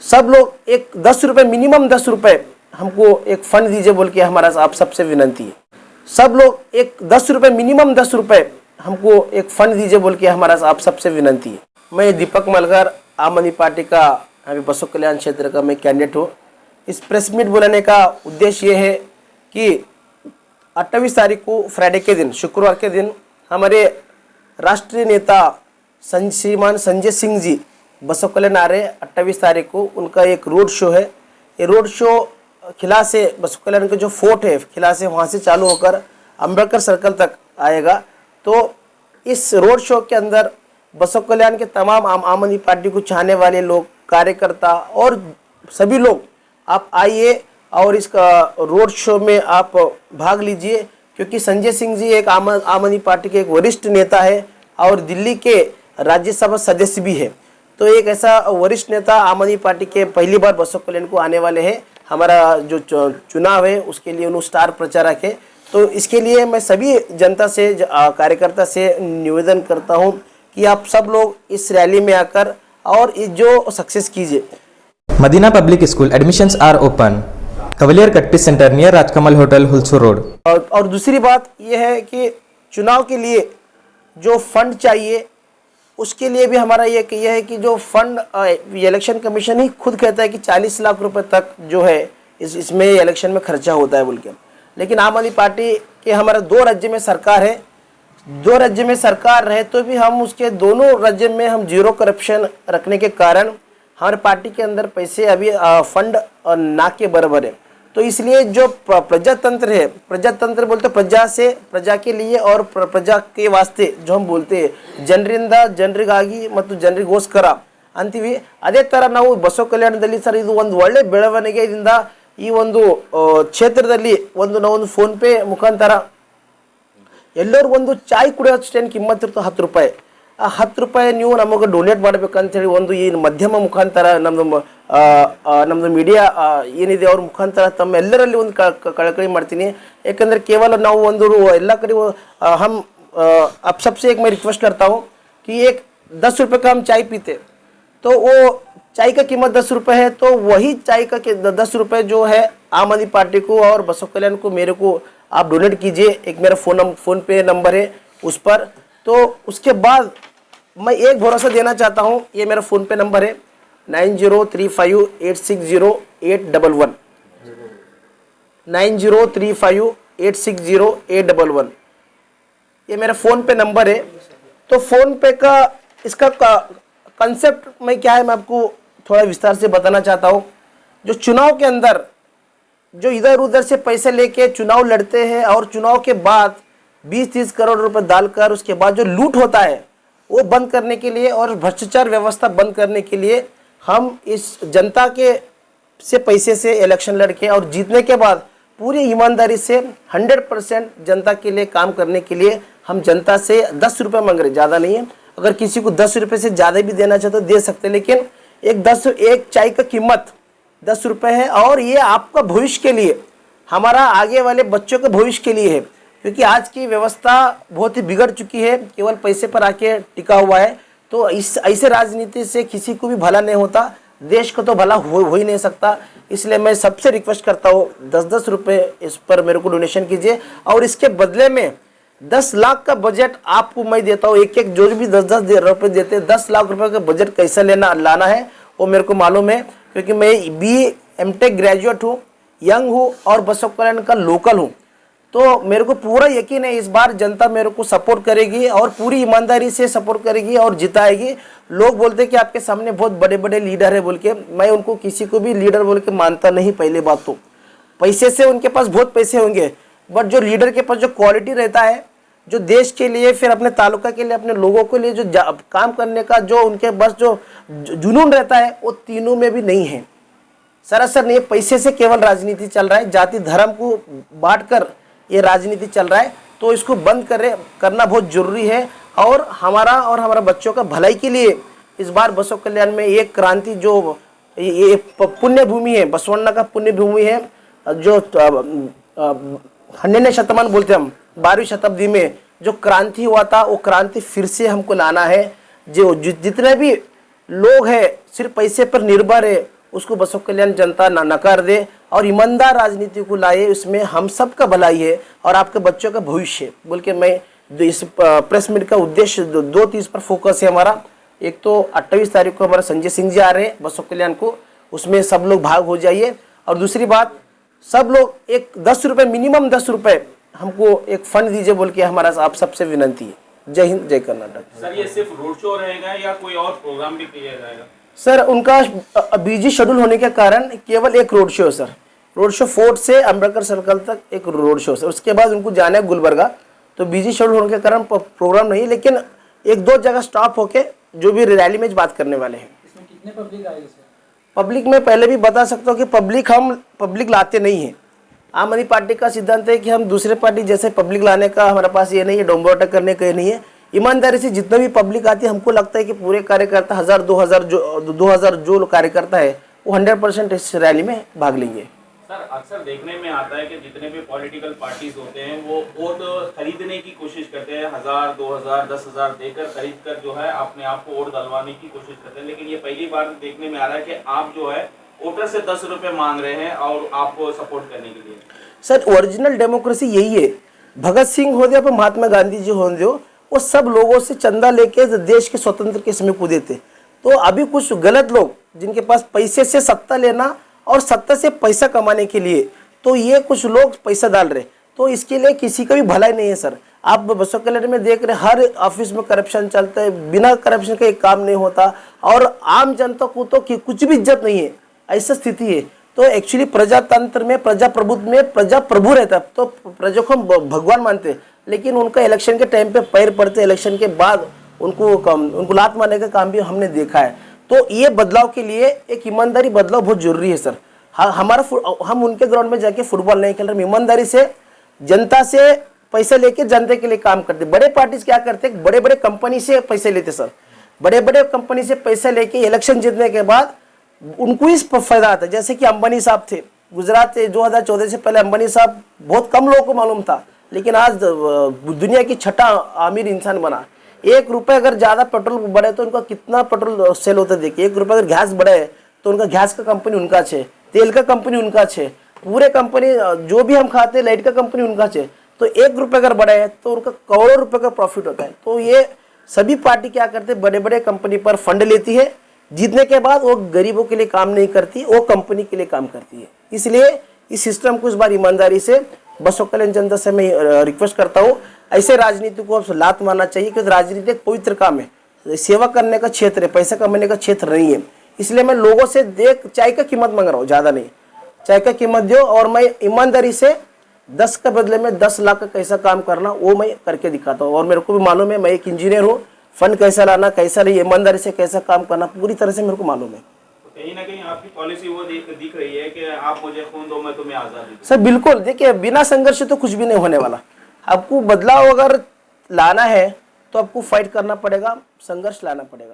सब लोग एक 10 रुपये, मिनिमम 10 रुपये हमको एक फंड दीजिए बोल के हमारा आप सबसे विनती है। सब लोग एक 10 रुपये, मिनिमम 10 रुपये हमको एक फंड दीजिए बोल के हमारा आप सबसे विनती है। मैं दीपक मलगर, आम आदमी पार्टी का अभी बसों कल्याण क्षेत्र का मैं कैंडिडेट हूँ। इस प्रेस मीट बुलाने का उद्देश्य ये है कि 28 तारीख को फ्राइडे के दिन, शुक्रवार के दिन, हमारे राष्ट्रीय नेता श्रीमान संजय सिंह जी बसों कल्याण आ रहे हैं। 28 तारीख को उनका एक रोड शो है। ये रोड शो खिला से, बसों कल्याण का जो फोर्ट है खिला से, वहाँ से चालू होकर अम्बेडकर सर्कल तक आएगा। तो इस रोड शो के अंदर बसों कल्याण के तमाम आम आदमी पार्टी को चाहने वाले लोग, कार्यकर्ता और सभी लोग आप आइए और इसका रोड शो में आप भाग लीजिए, क्योंकि संजय सिंह जी एक आम आदमी पार्टी के एक वरिष्ठ नेता है और दिल्ली के राज्यसभा सदस्य भी है। तो एक ऐसा वरिष्ठ नेता आम आदमी पार्टी के पहली बार बसों कल्याण को आने वाले हैं। हमारा जो चुनाव है उसके लिए उन्होंने स्टार प्रचारक है। तो इसके लिए मैं सभी जनता से, कार्यकर्ता से निवेदन करता हूं कि आप सब लोग इस रैली में आकर और जो सक्सेस कीजिए। Madina public school admissions are open. कवलियर कट्टी centre near Rajkamal hotel, Hulsoor road. और दूसरी बात यह है कि चुनाव के लिए जो फंड चाहिए उसके लिए भी हमारा ये है कि जो फंड इलेक्शन कमीशन ही खुद कहता है कि 40 लाख रुपए तक जो है इसमें इलेक्शन में खर्चा होता है बोल के। लेकिन आम आदमी पार्टी के हमारा 2 राज्य में सरकार है, 2 राज्य में सरकार रहे तो भी हम उसके दोनों राज्य में हम जीरो करप्शन रखने के कारण हमारे पार्टी के अंदर पैसे अभी फंड ना के बराबर है। तो इसलिए जो प्रजातंत्र है, प्रजातंत्र बोलते प्रजा से, प्रजा के लिए और प्रजा के वास्ते जो हम बोलते हैं ಜನರಿಂದ ಜನರಿಗಾಗಿ ಮತ್ತು ಜನರಿಗೋಸ್ಕರ ಅಂತೀವಿ। ಅದೇ ತರ ನಾವು ಬಸವ ಕಲ್ಯಾಣದಲ್ಲಿ ಸರ್ ಇದು ಒಂದು ಒಳ್ಳೆ ಬೆಳವಣಿಗೆ ಇದರಿಂದ ಈ ಒಂದು ಕ್ಷೇತ್ರದಲ್ಲಿ ನಾವು ಫೋನ್ ಪೇ ಮುಖಾಂತರ ಎಲ್ಲರೂ ಒಂದು ಚಾಯ್ ಕುಡಿಯೋಷ್ಟು ಕಿಮ್ಮತ್ ಇರ್ತದೆ 10 ರೂಪಾಯಿ। ಆ 10 ರೂಪಾಯಿ ನೀವು ನಮಗೆ ಡೊನೇಟ್ ಮಾಡಬೇಕಂತ ಹೇಳಿ ಒಂದು ಈ ಮಾಧ್ಯಮ ಮುಖಾಂತರ ನಮ್ಮದು ಮೀಡಿಯಾ ಏನಿದೆ ಅವ್ರ ಮುಖಾಂತರ ತಮ್ಮ ಎಲ್ಲರಲ್ಲಿ ಒಂದು ಕಳಕಳಿ ಮಾಡ್ತೀನಿ। ಯಾಕಂದರೆ ಕೇವಲ ನಾವು ಒಂದು ಎಲ್ಲ कड़ी हम आप सबसे एक मैं रिक्वेस्ट करता हूँ कि एक 10 रुपये का हम चाय पीते तो वो चाय का कीमत 10 रुपये है, तो वही चाय का 10 रुपये जो है आम आदमी पार्टी को और बसव कल्याण को मेरे को आप डोनेट कीजिए। एक मेरा फ़ोन पे नंबर है उस पर। तो उसके बाद मैं एक भरोसा देना चाहता हूँ, ये मेरा फ़ोन पे नंबर है 9035860811 9035860811। ये मेरा फ़ोन पे नंबर है। तो फ़ोन पे का इसका कंसेप्ट मैं क्या है मैं आपको थोड़ा विस्तार से बताना चाहता हूँ। जो चुनाव के अंदर जो इधर उधर से पैसे लेके चुनाव लड़ते हैं और चुनाव के बाद 20-30 करोड़ रुपए डालकर उसके बाद जो लूट होता है वो बंद करने के लिए और भ्रष्टाचार व्यवस्था बंद करने के लिए हम इस जनता के से पैसे से इलेक्शन लड़के और जीतने के बाद पूरी ईमानदारी से 100% जनता के लिए काम करने के लिए हम जनता से 10 रुपये मांग रहे, ज़्यादा नहीं है। अगर किसी को 10 रुपये से ज़्यादा भी देना चाहे तो दे सकते हैं, लेकिन एक चाय का कीमत 10 रुपये है और ये आपका भविष्य के लिए, हमारा आगे वाले बच्चों के भविष्य के लिए है। क्योंकि आज की व्यवस्था बहुत ही बिगड़ चुकी है, केवल पैसे पर आके टिका हुआ है। तो इस ऐसे राजनीति से किसी को भी भला नहीं होता, देश को तो भला हो ही नहीं सकता। इसलिए मैं सबसे रिक्वेस्ट करता हूँ 10-10 रुपये इस पर मेरे को डोनेशन कीजिए और इसके बदले में 10 लाख का बजट आपको मैं देता हूँ। एक जो भी 10-10 रुपये देते हैं, 10 लाख रुपए का बजट कैसे लाना है वो मेरे को मालूम है, क्योंकि मैं BA MTech ग्रेजुएट हूँ, यंग हूँ और बसव कल्याण का लोकल हूँ। तो मेरे को पूरा यकीन है इस बार जनता मेरे को सपोर्ट करेगी और पूरी ईमानदारी से सपोर्ट करेगी और जिताएगी। लोग बोलते कि आपके सामने बहुत बड़े बड़े लीडर है बोल के, मैं उनको किसी को भी लीडर बोल के मानता नहीं। पहले बात तो पैसे से उनके पास बहुत पैसे होंगे, बट जो लीडर के पास जो क्वालिटी रहता है, जो देश के लिए, फिर अपने तालुका के लिए, अपने लोगों के लिए जो काम करने का जो उनके बस जो जुनून रहता है, वो तीनों में भी नहीं है। सरासर नहीं, पैसे से केवल राजनीति चल रहा है, जाति धर्म को बांट कर ये राजनीति चल रहा है। तो इसको बंद करना बहुत जरूरी है और हमारा बच्चों का भलाई के लिए इस बार बसव कल्याण में एक क्रांति, जो ये पुण्य भूमि है, बसवण्णा का पुण्य भूमि है, जो 12वें शतमान बोलते हम, 12वीं शताब्दी में जो क्रांति हुआ था वो क्रांति फिर से हमको लाना है। जो जितने भी लोग हैं सिर्फ पैसे पर निर्भर है, उसको बसव कल्याण जनता नकार दे और ईमानदार राजनीति को लाए। उसमें हम सब का भलाई है और आपके बच्चों का भविष्य है बोल के मैं इस प्रेस मीट का उद्देश्य दो चीज़ पर फोकस है हमारा। एक तो 28 तारीख को हमारा संजय सिंह जी आ रहे हैं बसव कल्याण को, उसमें सब लोग भाग हो जाइए। और दूसरी बात, सब लोग एक 10 रुपये मिनिमम 10 रुपये हमको एक फंड दीजिए बोल के हमारा आप सबसे विनंती है। जय हिंद, जय कर्नाटक। सर ये सिर्फ रोड शो रहेगा या कोई और प्रोग्राम भी किया जाएगा? सर उनका बिजी शेड्यूल होने के कारण केवल एक रोड शो है सर। रोड शो फोर्ट से अम्बेडकर सर्कल तक एक रोड शो सर। उसके बाद उनको जाना है गुलबर्गा, तो बिजी शेड्यूल होने के कारण प्रोग्राम नहीं, लेकिन एक दो जगह स्टॉप होके जो भी रैली में बात करने वाले हैं। इसमें कितने पब्लिक आएगी सर? पब्लिक में पहले भी बता सकता हूँ कि हम पब्लिक लाते नहीं हैं। आम आदमी पार्टी का सिद्धांत है कि हम दूसरे पार्टी जैसे पब्लिक लाने का हमारे पास ये नहीं है, डोंबोटा करने का ये नहीं है। ईमानदारी से जितना भी पब्लिक आती है, हमको लगता है कि पूरे कार्यकर्ता 1000-2000 जो कार्यकर्ता है वो 100% इस रैली में भाग लेंगे। सर अक्सर देखने में आता है कि जितने भी पॉलिटिकल पार्टीज होते हैं वो वोट खरीदने की कोशिश करते हैं, 1000, 2000, 10,000 देकर खरीद कर जो है अपने आप को वोट डलवाने की कोशिश करते हैं। लेकिन ये पहली बार देखने में आ रहा है कि आप जो है वोटर से 10 रुपए मांग रहे हैं और आपको सपोर्ट करने के लिए। सर ओरिजिनल डेमोक्रेसी यही है। भगत सिंह हो गया, महात्मा गांधी जी हो गए, वो सब लोगों से चंदा लेके देश के स्वतंत्र के समय कूदे थे। तो अभी कुछ गलत लोग जिनके पास पैसे से सत्ता लेना और सत्ता से पैसा कमाने के लिए, तो ये कुछ लोग पैसा डाल रहे, तो इसके लिए किसी का भी भलाई नहीं है सर। आप बसव कल्याण में देख रहे हर ऑफिस में करप्शन चलता है, बिना करप्शन के एक काम नहीं होता और आम जनता को तो कुछ भी इज्जत नहीं है, ऐसा स्थिति है। तो एक्चुअली प्रजातंत्र में, प्रजाप्रभुत्व में प्रजा प्रभु रहता है, तो प्रजा को हम भगवान मानते हैं, लेकिन उनका इलेक्शन के टाइम पे पैर पड़ते, इलेक्शन के बाद उनको लात मारने का काम भी हमने देखा है। तो ये बदलाव के लिए एक ईमानदारी बदलाव बहुत जरूरी है सर। हम उनके ग्राउंड में जाके फुटबॉल नहीं खेल रहे, ईमानदारी से जनता से पैसे लेके जनता के लिए काम करते। बड़े पार्टीज क्या करते, बड़े बड़े कंपनी से पैसे लेते सर। बड़े बड़े कंपनी से पैसे लेके इलेक्शन जीतने के बाद उनको ही फायदा आता है। जैसे कि अंबानी साहब थे गुजरात से 2014 से पहले, अंबानी साहब बहुत कम लोगों को मालूम था, लेकिन आज दुनिया की छठा अमीर इंसान बना। 1 रुपये अगर ज़्यादा पेट्रोल बढ़े तो उनका कितना पेट्रोल सेल होता है देखिए। 1 रुपये अगर गैस बढ़े तो उनका गैस का कंपनी उनका छे, तेल का कंपनी उनका छे, पूरे कंपनी जो भी हम खाते हैं लाइट का कंपनी उनका छे। तो 1 रुपये अगर बढ़े है तो उनका करोड़ों रुपए का प्रॉफिट होता है। तो ये सभी पार्टी क्या करते हैं, बड़े बड़े कंपनी पर फंड लेती है, जीतने के बाद वो गरीबों के लिए काम नहीं करती, वो कंपनी के लिए काम करती है। इसलिए इस सिस्टम को इस बार ईमानदारी से बसव कल्याण जनता से मैं रिक्वेस्ट करता हूँ, ऐसे राजनीति को अब लात मारना चाहिए, क्योंकि राजनीति एक पवित्र काम है, सेवा करने का क्षेत्र है, पैसा कमाने का क्षेत्र नहीं है। इसलिए मैं लोगों से चाय का कीमत मांग रहा हूँ, ज़्यादा नहीं, चाय का कीमत दो और मैं ईमानदारी से 10 के बदले में 10 लाख का कैसा काम करना वो मैं करके दिखाता हूँ। और मेरे को भी मालूम है, मैं एक इंजीनियर हूँ, फंड कैसा लाना, कैसा नहीं, ईमानदारी से कैसा काम करना पूरी तरह से मेरे को मालूम है। कहीं ना कहीं आपकी पॉलिसी वो दिख रही है कि आप मुझे खून दो मैं तुम्हें आजादी दूं। सर बिल्कुल, देखिए बिना संघर्ष तो कुछ भी नहीं होने वाला। आपको बदलाव अगर लाना है तो आपको फाइट करना पड़ेगा, संघर्ष लाना पड़ेगा।